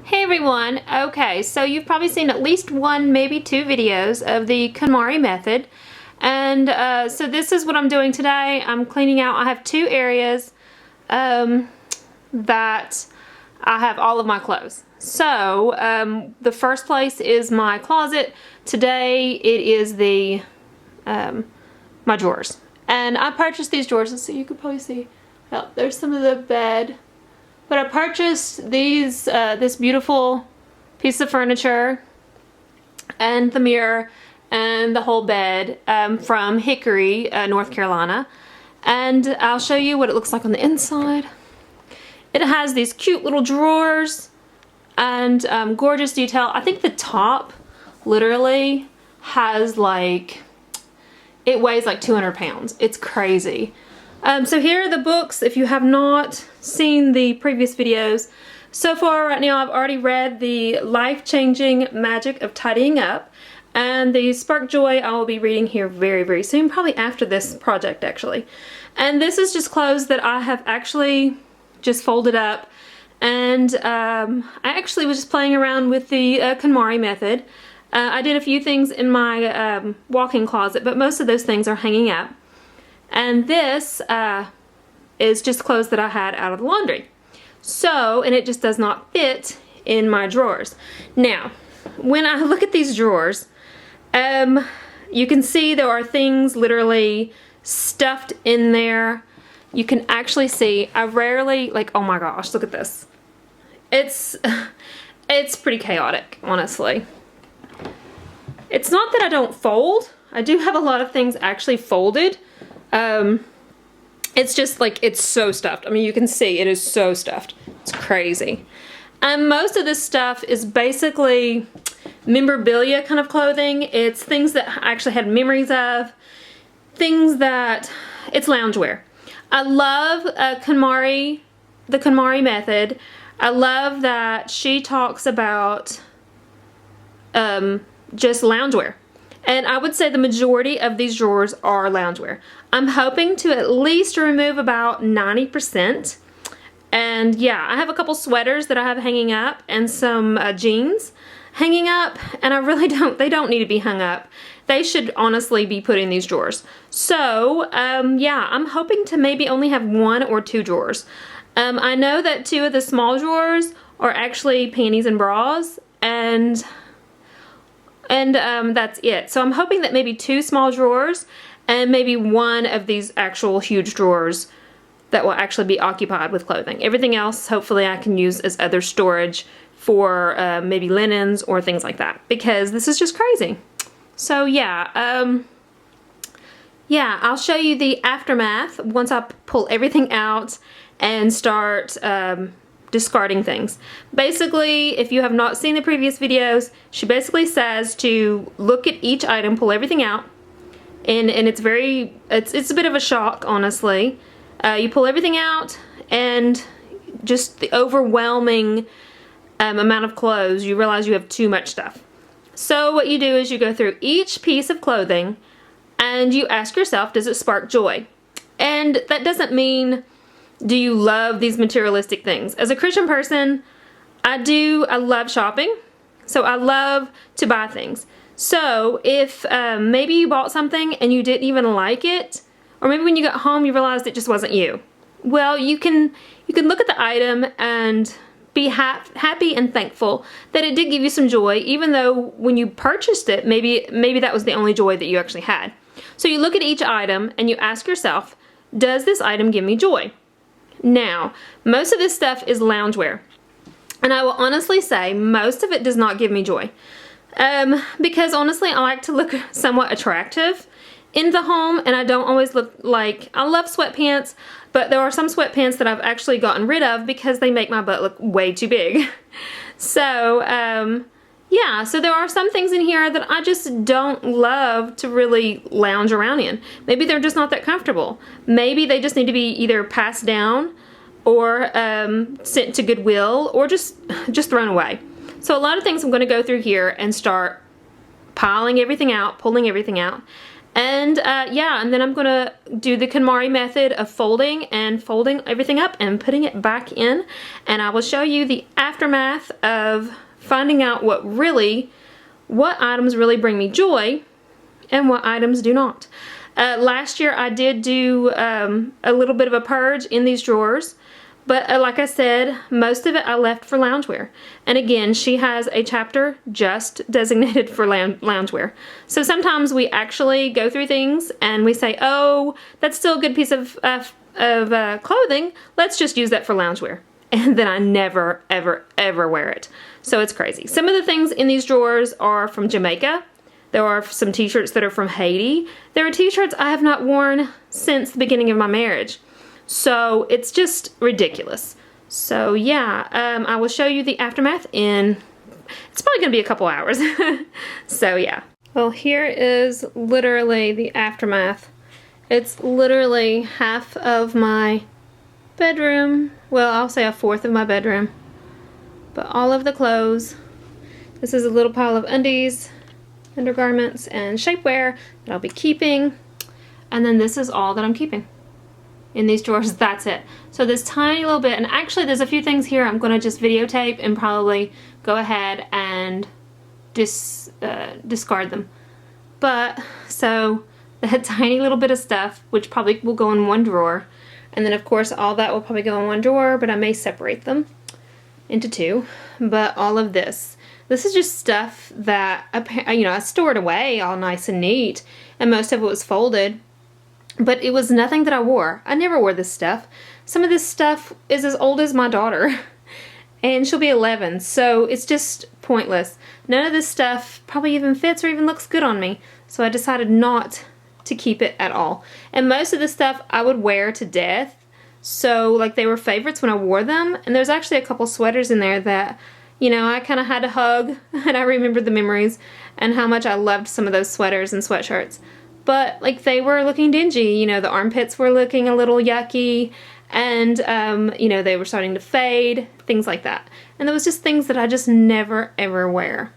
Hey everyone, okay, so you've probably seen at least one, maybe two videos of the KonMari method. And so this is what I'm doing today. I'm cleaning out. I have two areas that I have all of my clothes. So the first place is my closet. Today it is my drawers. And I purchased these drawers, so you could probably see, oh, there's some of the bed. But I purchased these, this beautiful piece of furniture and the mirror and the whole bed from Hickory, North Carolina. And I'll show you what it looks like on the inside. It has these cute little drawers and gorgeous detail. I think the top literally has like, it weighs like 200 pounds. It's crazy. So here are the books. If you have not seen the previous videos, so far right now I've already read the Life-Changing Magic of Tidying Up, and the Spark Joy I will be reading here very, very soon, probably after this project actually. And this is just clothes that I have actually just folded up, and I actually was just playing around with the KonMari method. I did a few things in my walk-in closet, but most of those things are hanging up. And this is just clothes that I had out of the laundry. So, and it just does not fit in my drawers. Now, when I look at these drawers, you can see there are things literally stuffed in there. You can actually see, I rarely, like, oh my gosh, look at this. It's pretty chaotic, honestly. It's not that I don't fold. I do have a lot of things actually folded. It's just like, it's so stuffed. I mean, you can see it is so stuffed. It's crazy. And most of this stuff is basically memorabilia kind of clothing. It's things that I actually had memories of. Things that, it's loungewear. I love KonMari, the KonMari method. I love that she talks about just loungewear. And I would say the majority of these drawers are loungewear. I'm hoping to at least remove about 90%. And yeah, I have a couple sweaters that I have hanging up and some jeans hanging up, and I really they don't need to be hung up. They should honestly be put in these drawers. So yeah, I'm hoping to maybe only have one or two drawers. I know that two of the small drawers are actually panties and bras, and that's it. So I'm hoping that maybe two small drawers and maybe one of these actual huge drawers that will actually be occupied with clothing. Everything else, hopefully I can use as other storage for maybe linens or things like that, because this is just crazy. So yeah, yeah, I'll show you the aftermath once I pull everything out and start discarding things. Basically, if you have not seen the previous videos, she basically says to look at each item, pull everything out, and it's a bit of a shock, honestly. You pull everything out, and just the overwhelming amount of clothes, you realize you have too much stuff. So what you do is you go through each piece of clothing and you ask yourself, does it spark joy? And that doesn't mean, do you love these materialistic things? As a Christian person, I love shopping, so I love to buy things. So if maybe you bought something and you didn't even like it, or maybe when you got home you realized it just wasn't you, well, you can look at the item and be happy and thankful that it did give you some joy, even though when you purchased it, maybe that was the only joy that you actually had. So you look at each item and you ask yourself, does this item give me joy? Now, most of this stuff is loungewear, and I will honestly say most of it does not give me joy, because honestly I like to look somewhat attractive in the home, and I don't always look like, I love sweatpants, but there are some sweatpants that I've actually gotten rid of because they make my butt look way too big. So yeah, so there are some things in here that I just don't love to really lounge around in. Maybe they're just not that comfortable. Maybe they just need to be either passed down or sent to Goodwill or just thrown away. So a lot of things I'm going to go through here and start piling everything out, pulling everything out. And yeah, and then I'm gonna do the KonMari method of folding everything up and putting it back in. And I will show you the aftermath of finding out what items really bring me joy and what items do not. Last year I did do a little bit of a purge in these drawers, but like I said, most of it I left for loungewear. And again, she has a chapter just designated for loungewear. So sometimes we actually go through things and we say, oh, that's still a good piece of clothing, let's just use that for loungewear. And then I never, ever, ever wear it. So it's crazy. Some of the things in these drawers are from Jamaica. There are some t-shirts that are from Haiti. There are t-shirts I have not worn since the beginning of my marriage. So it's just ridiculous. So yeah, I will show you the aftermath in, it's probably gonna be a couple hours. So yeah. Well, here is literally the aftermath. It's literally half of my bedroom. Well, I'll say a fourth of my bedroom. But all of the clothes. This is a little pile of undies, undergarments, and shapewear that I'll be keeping. And then this is all that I'm keeping in these drawers. That's it. So this tiny little bit, and actually there's a few things here I'm gonna just videotape and probably go ahead and discard them. But so that tiny little bit of stuff, which probably will go in one drawer, and then of course all that will probably go in one drawer, but I may separate them into two. But all of this is just stuff that I stored away all nice and neat, and most of it was folded, but it was nothing that I wore. I never wore this stuff. Some of this stuff is as old as my daughter and she'll be 11, so it's just pointless. None of this stuff probably even fits or even looks good on me, so I decided not to keep it at all. And most of the stuff I would wear to death, so like they were favorites when I wore them. And there's actually a couple sweaters in there that, you know, I kind of had to hug, and I remembered the memories and how much I loved some of those sweaters and sweatshirts. But like they were looking dingy, you know, the armpits were looking a little yucky, and you know, they were starting to fade, things like that. And there was just things that I just never ever wear.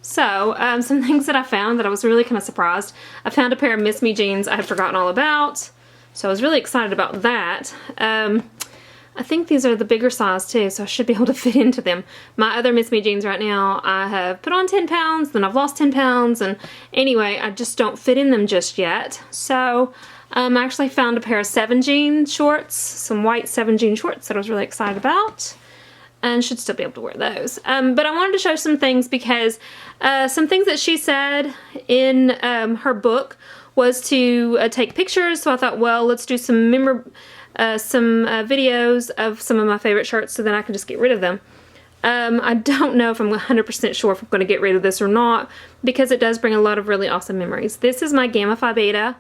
So some things that I found that I was really kind of surprised. I found a pair of Miss Me jeans I had forgotten all about, so I was really excited about that. I think these are the bigger size too, so I should be able to fit into them. My other Miss Me jeans right now, I have put on 10 pounds, then I've lost 10 pounds, and anyway, I just don't fit in them just yet. So I actually found a pair of 7 jean shorts, some white 7 jean shorts that I was really excited about, and should still be able to wear those. But I wanted to show some things because some things that she said in her book was to take pictures, so I thought, well, let's do some videos of some of my favorite shirts so then I can just get rid of them. I don't know if I'm 100% sure if I'm going to get rid of this or not, because it does bring a lot of really awesome memories. This is my Gamma Phi Beta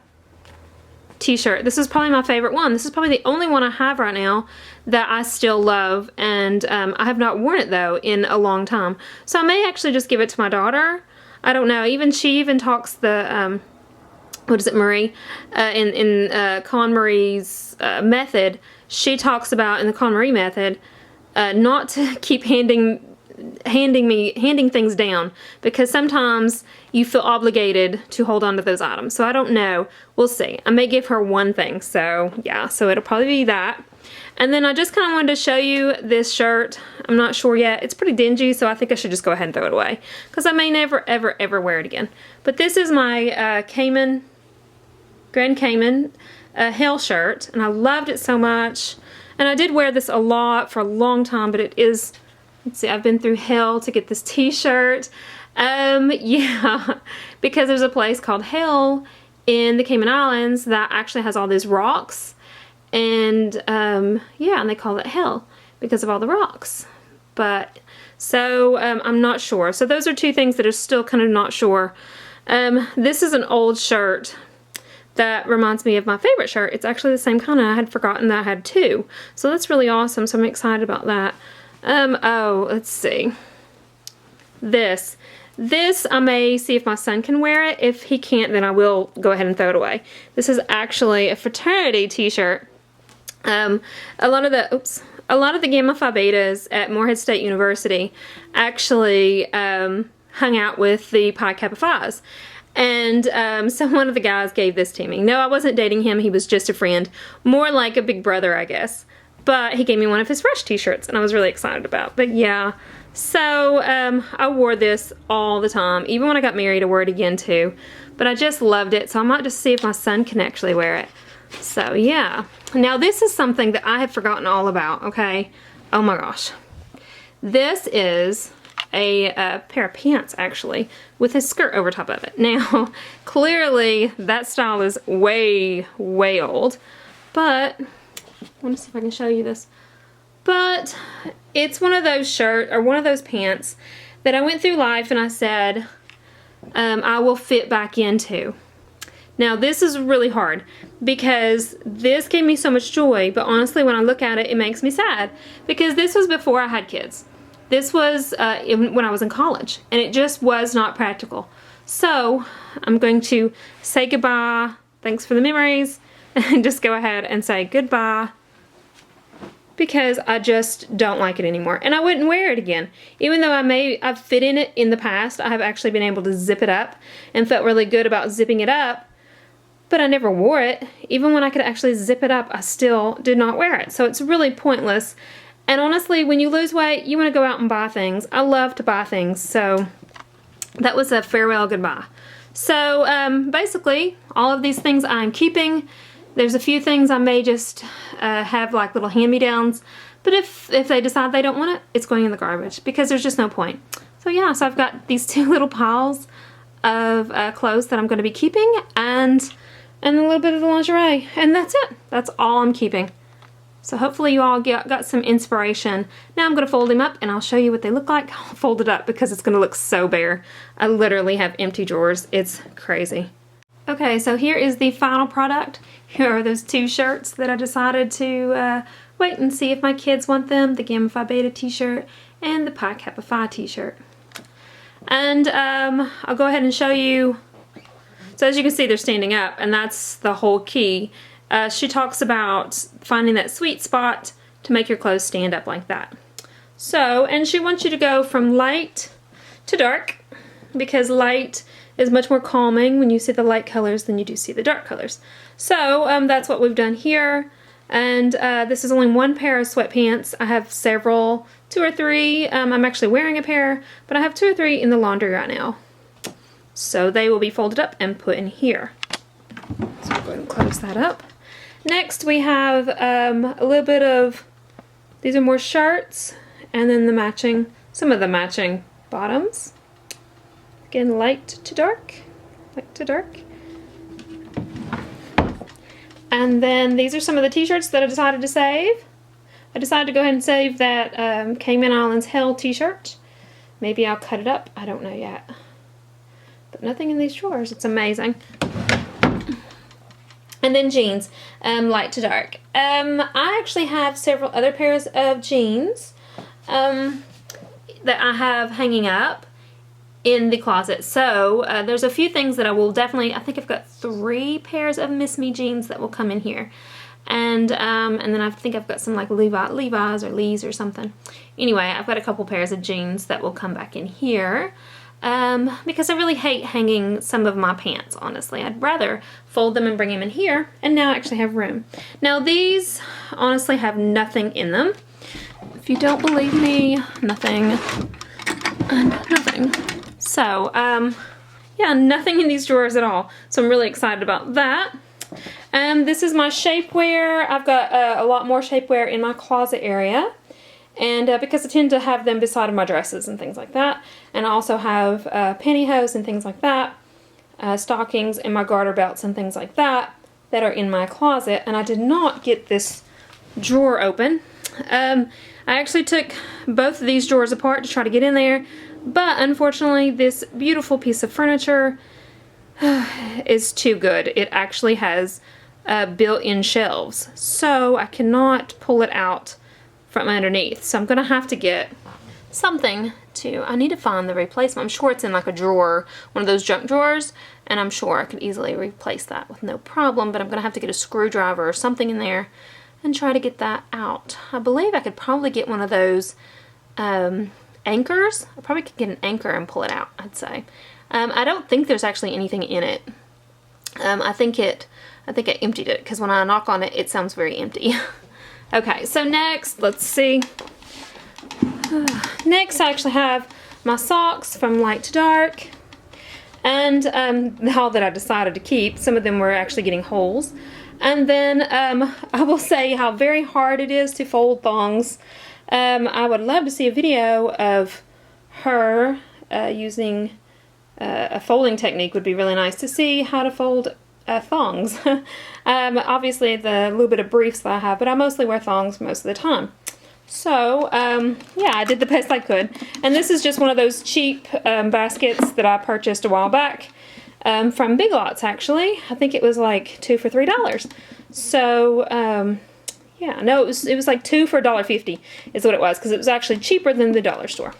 t-shirt. This is probably my favorite one. This is probably the only one I have right now that I still love, and I have not worn it though in a long time. So I may actually just give it to my daughter. I don't know. She even talks the what is it, Marie? In KonMari's method, she talks about in the KonMari method not to keep handing things down, because sometimes you feel obligated to hold on to those items. So I don't know. We'll see. I may give her one thing. So yeah, so it'll probably be that. And then I just kind of wanted to show you this shirt. I'm not sure yet. It's pretty dingy, so I think I should just go ahead and throw it away, because I may never, ever, ever wear it again. But this is my Grand Cayman Hell shirt, and I loved it so much. And I did wear this a lot for a long time, but it is, let's see, I've been through hell to get this t-shirt. Yeah, because there's a place called Hell in the Cayman Islands that actually has all these rocks. And yeah, and they call it Hell because of all the rocks. But, so I'm not sure. So those are two things that are still kind of not sure. This is an old shirt that reminds me of my favorite shirt. It's actually the same kind, and I had forgotten that I had two. So that's really awesome, so I'm excited about that. Oh, let's see. This I may see if my son can wear it. If he can't, then I will go ahead and throw it away. This is actually a fraternity t-shirt. A lot of the Gamma Phi Betas at Morehead State University actually hung out with the Pi Kappa Phis. And so one of the guys gave this to me. No, I wasn't dating him. He was just a friend. More like a big brother, I guess. But he gave me one of his Fresh t-shirts, and I was really excited about. But yeah, so I wore this all the time. Even when I got married, I wore it again too. But I just loved it, so I might just see if my son can actually wear it. So yeah. Now this is something that I had forgotten all about, okay? Oh my gosh. This is a pair of pants, actually, with a skirt over top of it. Now, clearly, that style is way, way old. But I want to see if I can show you this. But it's one of those shirts, or one of those pants, that I went through life and I said, I will fit back into. Now this is really hard because this gave me so much joy, but honestly when I look at it, it makes me sad because this was before I had kids. This was when I was in college, and it just was not practical. So I'm going to say goodbye, thanks for the memories, and just go ahead and say goodbye because I just don't like it anymore. And I wouldn't wear it again. Even though I've fit in it in the past, I have actually been able to zip it up and felt really good about zipping it up. But I never wore it. Even when I could actually zip it up, I still did not wear it. So it's really pointless. And honestly, when you lose weight, you want to go out and buy things. I love to buy things. So that was a farewell goodbye. So basically, all of these things I'm keeping. There's a few things I may just have like little hand-me-downs. But if they decide they don't want it, it's going in the garbage because there's just no point. So yeah, so I've got these two little piles of clothes that I'm going to be keeping, and a little bit of the lingerie, and that's it. That's all I'm keeping. So hopefully you all got some inspiration. Now I'm going to fold them up and I'll show you what they look like. I'll fold it up because it's going to look so bare. I literally have empty drawers. It's crazy. Okay, so here is the final product. Here are those two shirts that I decided to wait and see if my kids want them. The Gamma Phi Beta t-shirt and the Pi Kappa Phi t-shirt. And I'll go ahead and show you. So as you can see, they're standing up, and that's the whole key. She talks about finding that sweet spot to make your clothes stand up like that. So, and she wants you to go from light to dark, because light is much more calming when you see the light colors than you do see the dark colors. So that's what we've done here. And this is only one pair of sweatpants. I have several, 2 or 3. I'm actually wearing a pair, but I have 2 or 3 in the laundry right now. So they will be folded up and put in here. So I'll go ahead and close that up. Next we have a little bit of, these are more shirts, and then the matching, some of the matching bottoms. Again, light to dark, light to dark. And then these are some of the t-shirts that I decided to save. I decided to go ahead and save that Cayman Islands Hell t-shirt. Maybe I'll cut it up, I don't know yet. But nothing in these drawers, it's amazing. And then jeans, light to dark. I actually have several other pairs of jeans that I have hanging up in the closet. So there's a few things that I will definitely, I think I've got 3 pairs of Miss Me jeans that will come in here. And then I think I've got some like Levi's or Lee's or something. Anyway, I've got a couple pairs of jeans that will come back in here. Because I really hate hanging some of my pants, honestly. I'd rather fold them and bring them in here, and now I actually have room. Now these honestly have nothing in them. If you don't believe me, nothing and nothing. So, yeah, nothing in these drawers at all. So I'm really excited about that. This is my shapewear. I've got a lot more shapewear in my closet area. And because I tend to have them beside of my dresses and things like that. And I also have pantyhose and things like that. Stockings and my garter belts and things like that are in my closet. And I did not get this drawer open. I actually took both of these drawers apart to try to get in there. But unfortunately, this beautiful piece of furniture is too good. It actually has built-in shelves. So I cannot pull it out from underneath. So I'm going to have to get something to, I need to find the replacement. I'm sure it's in like a drawer, one of those junk drawers, and I'm sure I could easily replace that with no problem, but I'm going to have to get a screwdriver or something in there and try to get that out. I believe I could probably get one of those anchors. I probably could get an anchor and pull it out, I'd say. I don't think there's actually anything in it. I think I emptied it because when I knock on it, it sounds very empty. Okay, so next, let's see. Next, I actually have my socks from light to dark, and all that I decided to keep. Some of them were actually getting holes. And then I will say how very hard it is to fold thongs. I would love to see a video of her using a folding technique. Would be really nice to see how to fold thongs. Obviously the little bit of briefs that I have, but I mostly wear thongs most of the time. So yeah, I did the best I could. And this is just one of those cheap baskets that I purchased a while back from Big Lots, actually. I think it was like 2 for $3. So yeah, no, it was like 2 for $1.50 is what it was, because it was actually cheaper than the dollar store.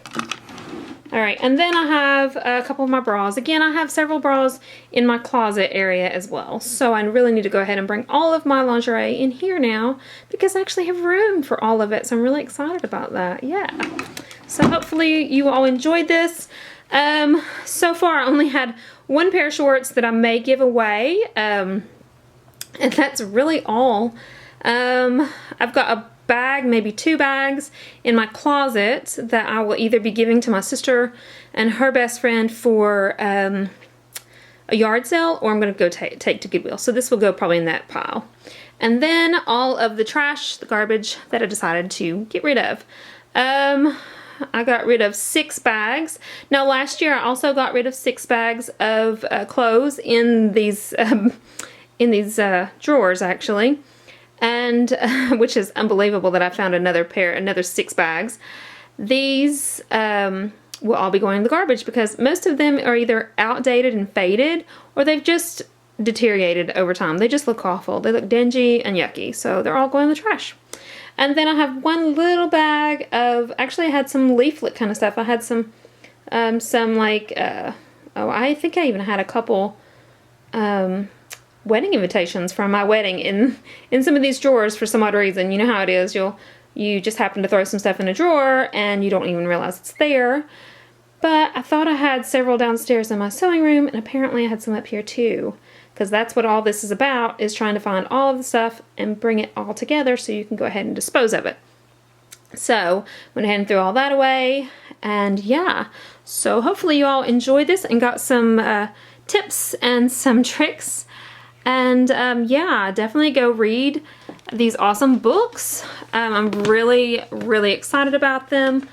Alright, and then I have a couple of my bras. Again, I have several bras in my closet area as well. So I really need to go ahead and bring all of my lingerie in here now, because I actually have room for all of it. So I'm really excited about that. Yeah. So hopefully you all enjoyed this. So far I only had one pair of shorts that I may give away. And that's really all. I've got a bag, maybe 2 bags in my closet that I will either be giving to my sister and her best friend for a yard sale, or I'm going to go take to Goodwill. So this will go probably in that pile. And then all of the trash, the garbage that I decided to get rid of. I got rid of 6 bags. Now last year I also got rid of 6 bags of clothes in these drawers, actually. And which is unbelievable that I found another 6 bags. These will all be going in the garbage because most of them are either outdated and faded, or they've just deteriorated over time. They just look awful. They look dingy and yucky, so they're all going in the trash. And then I have one little bag of, actually I had some leaflet kind of stuff. I had some like, I think I even had a couple wedding invitations from my wedding in some of these drawers for some odd reason. You know how it is. You just happen to throw some stuff in a drawer and you don't even realize it's there. But I thought I had several downstairs in my sewing room, and apparently I had some up here too. Because that's what all this is about, is trying to find all of the stuff and bring it all together so you can go ahead and dispose of it. So, went ahead and threw all that away, and yeah. So hopefully you all enjoyed this and got some tips and some tricks. And yeah, definitely go read these awesome books. I'm really, really excited about them.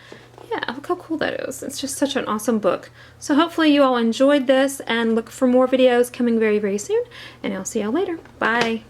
Yeah, look how cool that is. It's just such an awesome book. So hopefully you all enjoyed this, and look for more videos coming very, very soon. And I'll see y'all later. Bye.